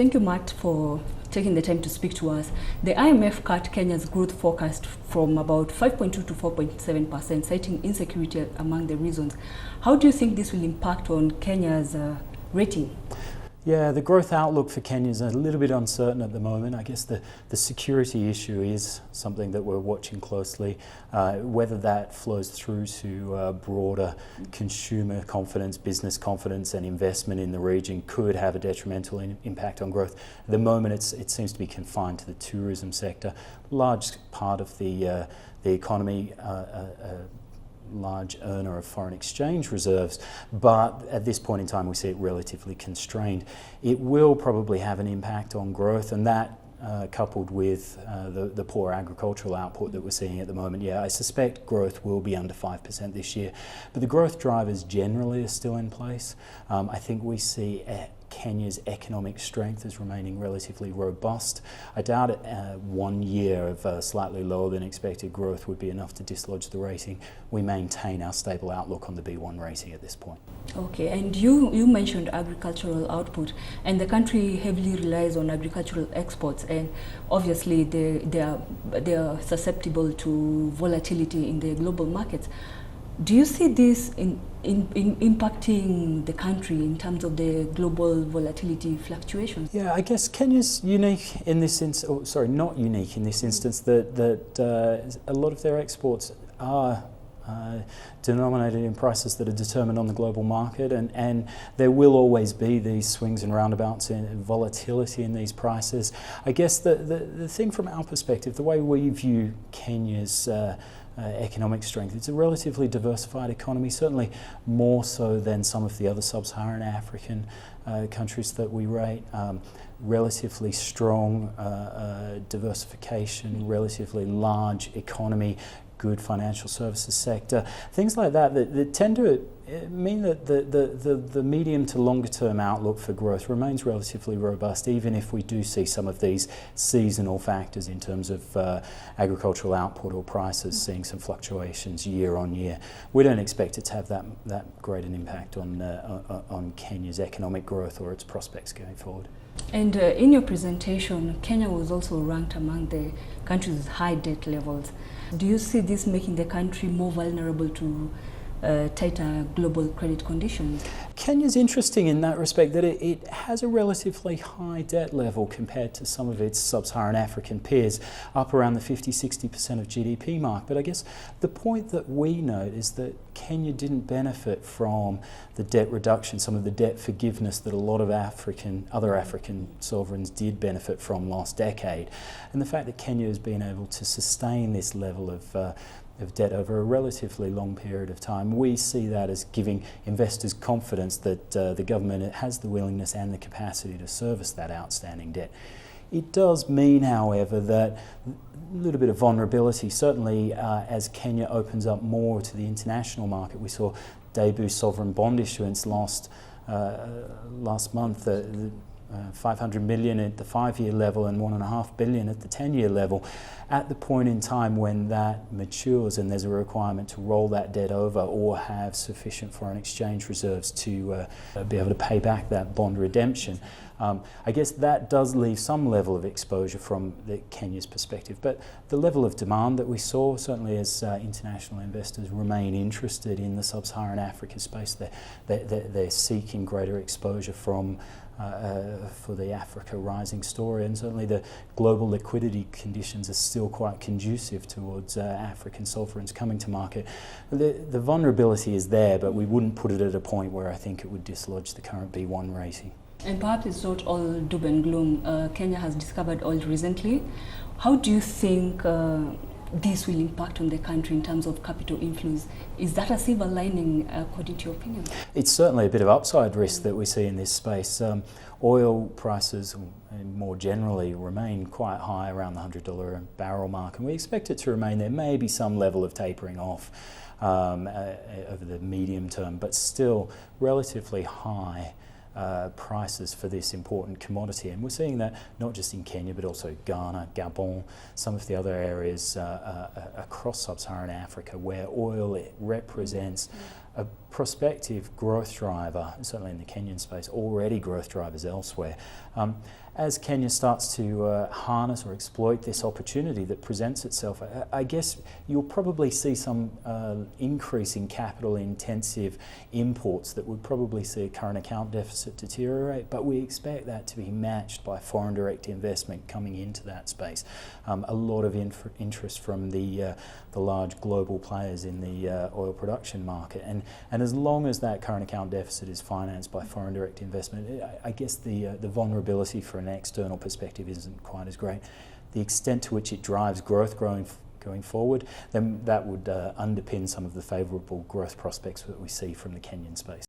Thank you, Matt, for taking the time to speak to us. The IMF cut Kenya's growth forecast from about 5.2 to 4.7%, citing insecurity among the reasons. How do you think this will impact on Kenya's rating? Yeah, the growth outlook for Kenya is a little bit uncertain at the moment. I guess the security issue is something that we're watching closely. Whether that flows through to broader consumer confidence, business confidence and investment in the region could have a detrimental impact on growth. At the moment it seems to be confined to the tourism sector. Large part of the economy, large earner of foreign exchange reserves, but at this point in time we see it relatively constrained. It will probably have an impact on growth, and that coupled with the poor agricultural output that we're seeing at the moment, I suspect growth will be under 5% this year. But the growth drivers generally are still in place. I think we see Kenya's economic strength is remaining relatively robust. I doubt 1 year of slightly lower than expected growth would be enough to dislodge the rating. We maintain our stable outlook on the B1 rating at this point. Okay, and you mentioned agricultural output, and the country heavily relies on agricultural exports, and obviously they are susceptible to volatility in the global markets. Do you see this impacting the country in terms of the global volatility fluctuations? Yeah, I guess Kenya's unique in this instance, not unique in this instance, that a lot of their exports are denominated in prices that are determined on the global market, and there will always be these swings and roundabouts and volatility in these prices. I guess the thing from our perspective, the way we view Kenya's economic strength, it's a relatively diversified economy, certainly more so than some of the other sub-Saharan African countries that we rate. Relatively strong diversification, relatively large economy, good financial services sector, things like that tend to mean that the medium to longer term outlook for growth remains relatively robust, even if we do see some of these seasonal factors in terms of agricultural output or prices seeing some fluctuations year on year. We don't expect it to have that great an impact on Kenya's economic growth or its prospects going forward. And in your presentation, Kenya was also ranked among the countries with high debt levels. Do you see this making the country more vulnerable to tighter global credit conditions? Kenya's interesting in that respect, that it has a relatively high debt level compared to some of its sub-Saharan African peers, up around the 50-60% of GDP mark. But I guess the point that we note is that Kenya didn't benefit from the debt reduction, some of the debt forgiveness that a lot of other African sovereigns did benefit from last decade. And the fact that Kenya has been able to sustain this level of debt over a relatively long period of time, we see that as giving investors confidence that the government has the willingness and the capacity to service that outstanding debt. It does mean, however, that a little bit of vulnerability, certainly as Kenya opens up more to the international market. We saw debut sovereign bond issuance last month, 500 million at the 5-year level and 1.5 billion at the 10-year level. At the point in time when that matures and there's a requirement to roll that debt over or have sufficient foreign exchange reserves to be able to pay back that bond redemption, I guess that does leave some level of exposure from Kenya's perspective. But the level of demand that we saw, certainly as international investors remain interested in the sub-Saharan Africa space, they're seeking greater exposure for the Africa rising story, and certainly the global liquidity conditions are still quite conducive towards African sovereigns coming to market. The vulnerability is there, but we wouldn't put it at a point where I think it would dislodge the current B1 rating. And perhaps it's not all doom and gloom. Kenya has discovered oil recently. How do you think this will impact on the country in terms of capital inflows? Is that a silver lining, according to your opinion? It's certainly a bit of upside risk that we see in this space. Oil prices more generally remain quite high, around the $100 a barrel mark, and we expect it to remain there. Maybe some level of tapering off over the medium term, but still relatively high prices for this important commodity. And we're seeing that not just in Kenya, but also Ghana, Gabon, some of the other areas across sub-Saharan Africa where oil represents a prospective growth driver, certainly in the Kenyan space, already growth drivers elsewhere. as Kenya starts to harness or exploit this opportunity that presents itself, I guess you'll probably see some increase in capital intensive imports that would probably see a current account deficit deteriorate, but we expect that to be matched by foreign direct investment coming into that space. A lot of interest from the large global players in the oil production market, and as long as that current account deficit is financed by foreign direct investment, I guess the vulnerability for an external perspective isn't quite as great. The extent to which it drives growth going forward, then that would underpin some of the favourable growth prospects that we see from the Kenyan space.